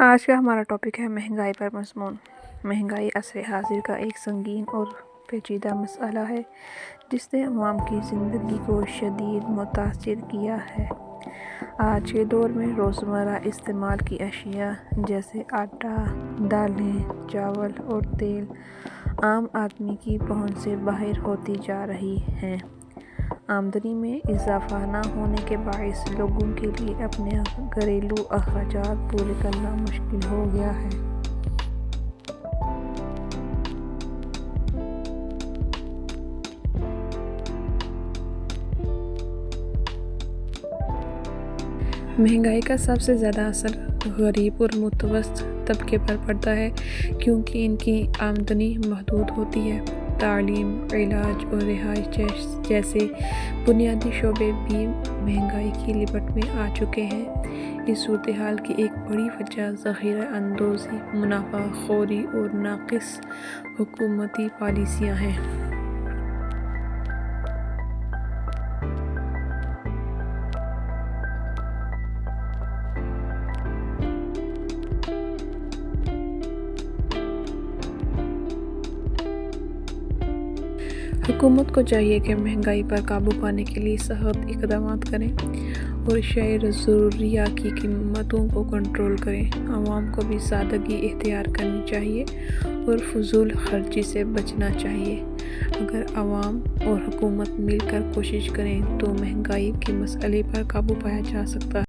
آج کا ہمارا ٹاپک ہے مہنگائی پر مضمون۔ مہنگائی عصر حاضر کا ایک سنگین اور پیچیدہ مسئلہ ہے جس نے عوام کی زندگی کو شدید متاثر کیا ہے۔ آج کے دور میں روزمرہ استعمال کی اشیاء جیسے آٹا، دالیں، چاول اور تیل عام آدمی کی پہنچ سے باہر ہوتی جا رہی ہیں۔ آمدنی میں اضافہ نہ ہونے کے باعث لوگوں کے لیے اپنے گھریلو اخراجات پورے کرنا مشکل ہو گیا ہے۔ مہنگائی کا سب سے زیادہ اثر غریب اور متوسط طبقے پر پڑتا ہے کیونکہ ان کی آمدنی محدود ہوتی ہے۔ تعلیم، علاج اور رہائش جیسے بنیادی شعبے بھی مہنگائی کی لپٹ میں آ چکے ہیں۔ اس صورتحال کی ایک بڑی وجہ ذخیرہ اندوزی، منافع خوری اور ناقص حکومتی پالیسیاں ہیں۔ حکومت کو چاہیے کہ مہنگائی پر قابو پانے کے لیے سخت اقدامات کریں اور اشیاء ضروریہ کی قیمتوں کو کنٹرول کریں۔ عوام کو بھی سادگی اختیار کرنی چاہیے اور فضول خرچی سے بچنا چاہیے۔ اگر عوام اور حکومت مل کر کوشش کریں تو مہنگائی کے مسئلے پر قابو پایا جا سکتا ہے۔